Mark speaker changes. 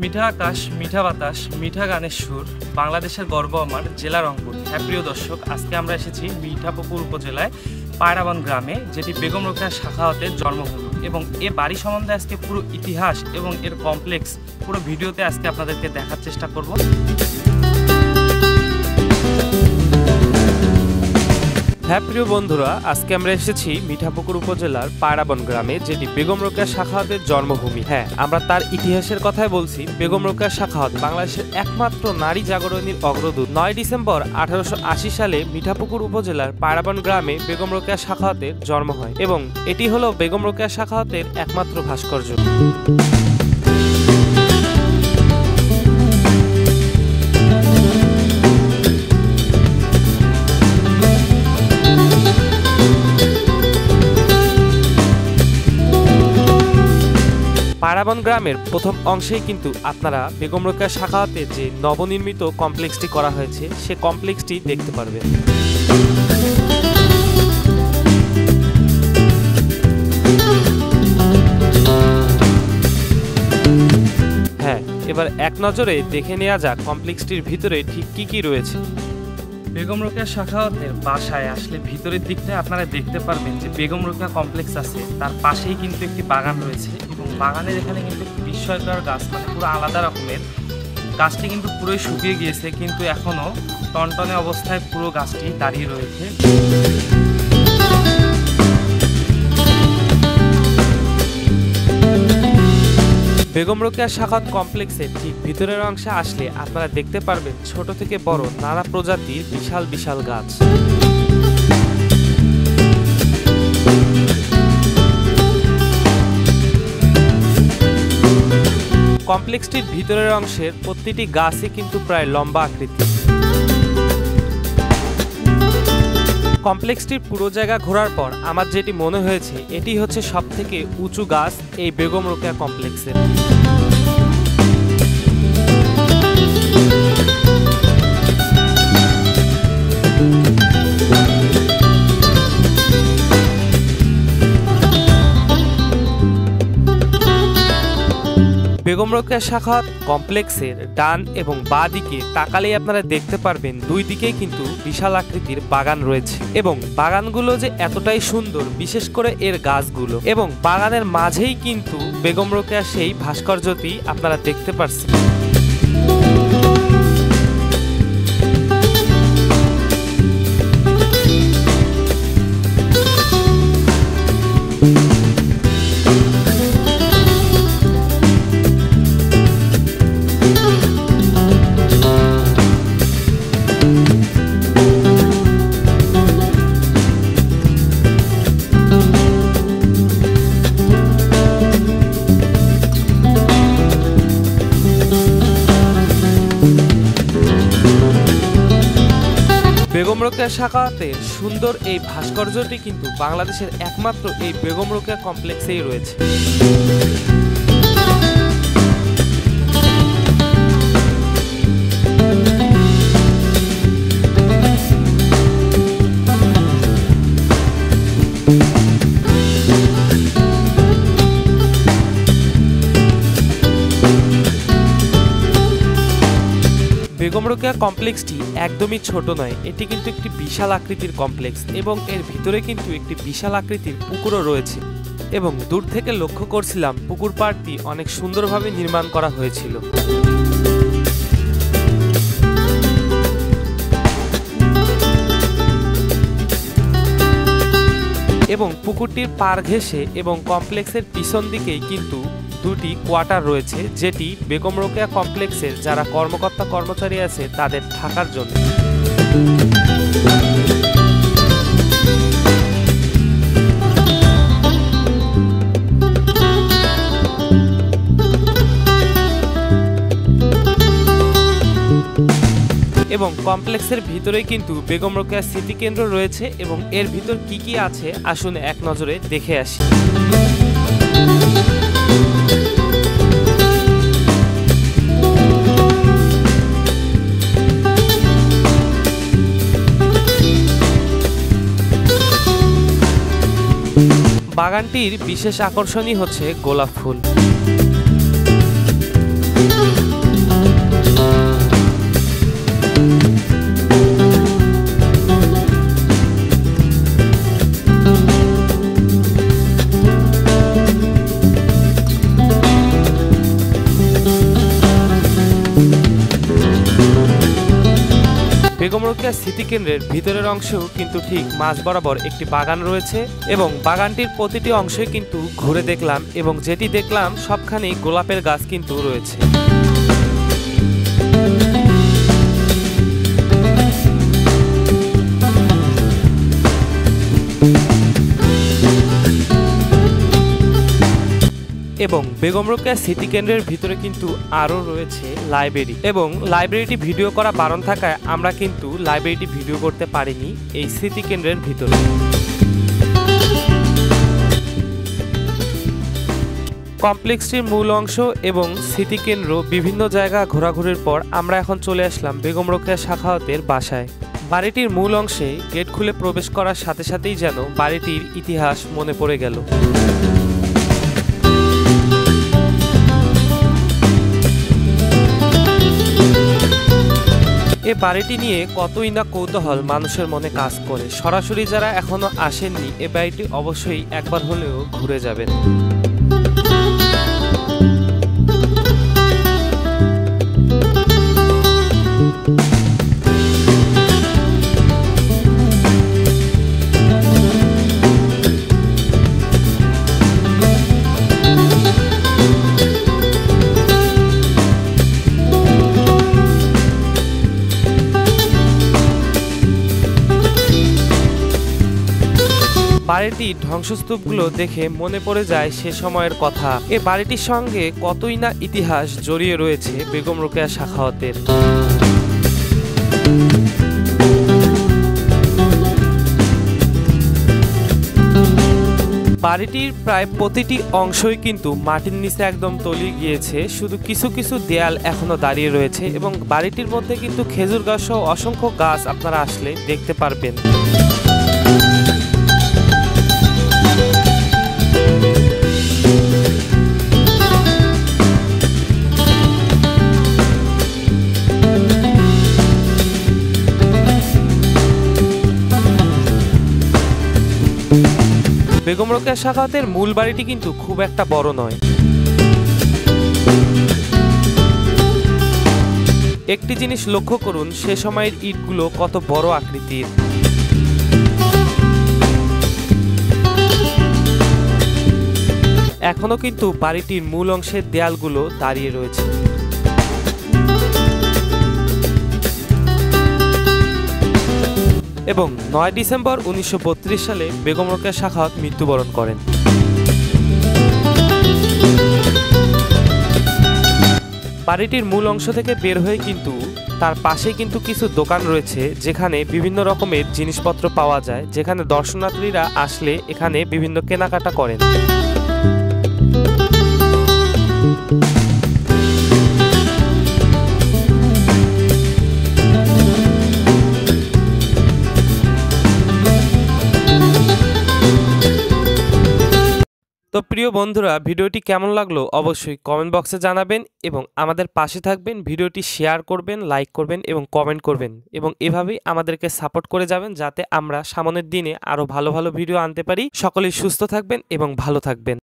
Speaker 1: মিঠা আকাশ, মিঠা বাতাস, মিঠা গানের সুর, বাংলাদেশের গর্ব আমার জেলা রংপুর। হ্যাঁ প্রিয় দর্শক, আজকে আমরা এসেছি মিঠাপুকুর উপজেলায় পায়রাবন গ্রামে, যেটি বেগম রোকেয়া সাখাওয়াতের জন্মভূমি। এবং এ বাড়ি সম্বন্ধে আজকে পুরো ইতিহাস এবং এর কমপ্লেক্স পুরো ভিডিওতে আজকে আপনাদেরকে দেখার চেষ্টা করব। হ্যাঁ প্রিয় বন্ধুরা, আজকে আমরা এসেছি মিঠাপুকুর উপজেলার পায়রাবন গ্রামে, যেটি বেগম রোকেয়া সাখাওয়াতের জন্মভূমি। হ্যাঁ, আমরা তার ইতিহাসের কথাই বলছি। বেগম রোকেয়া সাখাওয়াত বাংলাদেশের একমাত্র নারী জাগরণীর অগ্রদূত। 9 ডিসেম্বর 1880 সালে মিঠাপুকুর উপজেলার পায়রাবন গ্রামে বেগম রোকেয়া সাখাওয়াতের জন্ম হয় এবং এটি হলো বেগম রোকেয়া সাখাওয়াতের একমাত্র ভাস্কর্য। পায়রাবন গ্রামের প্রথম অংশেই কিন্তু আপনারা বেগম রোকেয়া সাখাওয়াতে যে নবনির্মিত কমপ্লেক্সটি করা হয়েছে সে কমপ্লেক্সটি দেখতে পারবেন। হ্যাঁ, এবার এক নজরে দেখে নেওয়া যাক কমপ্লেক্সটির ভিতরে ঠিক কি কি রয়েছে। বেগম রোকেয়া সাখাওয়াতের বাসায় আসলে ভিতরের দিকটায় আপনারা দেখতে পারবেন যে বেগম রোকেয়া কমপ্লেক্স আছে, তার পাশেই কিন্তু একটি বাগান রয়েছে এবং বাগানের এখানে কিন্তু একটি বিস্ময়কর গাছ, মানে পুরো আলাদা রকমের। গাছটি কিন্তু পুরোই শুকিয়ে গিয়েছে, কিন্তু এখনো টনটনে অবস্থায় পুরো গাছটি দাঁড়িয়ে রয়েছে। বেগম রোকেয়া সাখাওয়াত কমপ্লেক্সের ঠিক ভিতরের অংশে আসলে আপনারা দেখতে পারবেন ছোট থেকে বড় নানা প্রজাতির বিশাল বিশাল গাছ। কমপ্লেক্সটির ভিতরের অংশের প্রতিটি গাছই কিন্তু প্রায় লম্বা আকৃতি। কমপ্লেক্সটির পুরো জায়গা ঘোরার পর আমার যেটি মনে হয়েছে, এটি হচ্ছে সবথেকে উঁচু গাছ এই বেগম রোকেয়া কমপ্লেক্সের। বেগম রোকেয়া সাখাওয়াত কমপ্লেক্সের ডান এবং বাঁ দিকে তাকালেই আপনারা দেখতে পারবেন দুই দিকেই কিন্তু বিশাল আকৃতির বাগান রয়েছে এবং বাগানগুলো যে এতটাই সুন্দর, বিশেষ করে এর গাছগুলো, এবং বাগানের মাঝেই কিন্তু বেগম রোকেয়া সেই ভাস্কর্যটি আপনারা দেখতে পাচ্ছেন। বেগম রোকেয়া সাখাওয়াতের সুন্দর এই ভাস্কর্যটি কিন্তু বাংলাদেশের একমাত্র এই বেগম রোকেয়া কমপ্লেক্সেই রয়েছে। বেগম রোকেয়া কমপ্লেক্সটি একদমই ছোট নয়, এটি কিন্তু একটি বিশাল আকৃতির কমপ্লেক্স এবং এর ভিতরে কিন্তু একটি বিশাল আকৃতির পুকুরও রয়েছে এবং দূর থেকে লক্ষ্য করছিলাম পুকুর পাড়টি অনেক সুন্দরভাবে নির্মাণ করা হয়েছিল। এবং পুকুরটির পাড় ঘেঁষে এবং কমপ্লেক্সের পিছন দিকেই কিন্তু দুটি কোয়ার্টার রয়েছে, যেটি বেগম রোকেয়া কমপ্লেক্সের যারা কর্মকর্তা কর্মচারী আছে তাদের থাকার জন্য। এবং কমপ্লেক্সের ভিতরেই কিন্তু বেগম রোকেয়া স্মৃতি কেন্দ্র রয়েছে এবং এর ভিতর কি কি আছে আসুন এক নজরে দেখে আসি। বাগানটির বিশেষ আকর্ষণই হচ্ছে গোলাপ ফুল। বেগম রোকেয়া স্মৃতি কেন্দ্রের ভিতরের অংশেও কিন্তু ঠিক মাঝ বরাবর একটি বাগান রয়েছে এবং বাগানটির প্রতিটি অংশই কিন্তু ঘুরে দেখলাম এবং যেটি দেখলাম সবখানেই গোলাপের গাছ কিন্তু রয়েছে। এবং বেগম রোকেয়া স্মৃতি কেন্দ্রের ভিতরে কিন্তু আরও রয়েছে লাইব্রেরি এবং লাইব্রেরিটি ভিডিও করা বারণ থাকায় আমরা কিন্তু লাইব্রেরিটি ভিডিও করতে পারিনি এই স্মৃতি কেন্দ্রের ভিতরে। কমপ্লেক্সটির মূল অংশ এবং স্মৃতিকেন্দ্র বিভিন্ন জায়গা ঘোরাঘুরির পর আমরা এখন চলে আসলাম বেগম রোকেয়া সাখাওয়াতের বাসায়। বাড়িটির মূল অংশে গেট খুলে প্রবেশ করার সাথে সাথেই যেন বাড়িটির ইতিহাস মনে পড়ে গেল। এ বাড়িটি নিয়ে কতই না কৌতূহল মানুষের মনে কাজ করে। সরাসরি যারা এখনো আসেননি এ বাড়িটি অবশ্যই একবার হলেও ঘুরে যাবেন। বাড়িটির ধ্বংসস্তূপগুলো দেখে মনে পড়ে যায় সে সময়ের কথা। এ বাড়িটির সঙ্গে কতই না ইতিহাস জড়িয়ে রয়েছে বেগম রোকেয়া সাখাওয়াতের। বাড়িটির প্রায় প্রতিটি অংশই কিন্তু মাটির নিচে একদম তলিয়ে গিয়েছে, শুধু কিছু কিছু দেয়াল এখনো দাঁড়িয়ে রয়েছে এবং বাড়িটির মধ্যে কিন্তু খেজুর গাছ সহ অসংখ্য গাছ আপনারা আসলে দেখতে পারবেন। বেগম রোকেয়া সাখাওয়াতের মূল বাড়িটি কিন্তু খুব একটা বড় নয়। একটি জিনিস লক্ষ্য করুন, সে সময়ের ইটগুলো কত বড় আকৃতির। এখনো কিন্তু বাড়িটির মূল অংশের দেয়ালগুলো দাঁড়িয়ে রয়েছে। এবং 9 ডিসেম্বর 1932 সালে বেগম রোকেয়া সাখাওয়াত মৃত্যুবরণ করেন। বাড়িটির মূল অংশ থেকে বের হয়ে কিন্তু তার পাশে কিন্তু কিছু দোকান রয়েছে যেখানে বিভিন্ন রকমের জিনিসপত্র পাওয়া যায়, যেখানে দর্শনার্থীরা আসলে এখানে বিভিন্ন কেনাকাটা করেন। তো প্রিয় বন্ধুরা, ভিডিওটি কেমন লাগলো অবশ্যই কমেন্ট বক্সে জানাবেন এবং আমাদের পাশে থাকবেন। ভিডিওটি শেয়ার করবেন, লাইক করবেন এবং কমেন্ট করবেন এবং এভাবেই আমাদেরকে সাপোর্ট করে যাবেন যাতে আমরা সামনের দিনে আরো ভালো ভালো ভিডিও আনতে পারি। সকলেই সুস্থ থাকবেন এবং ভালো থাকবেন।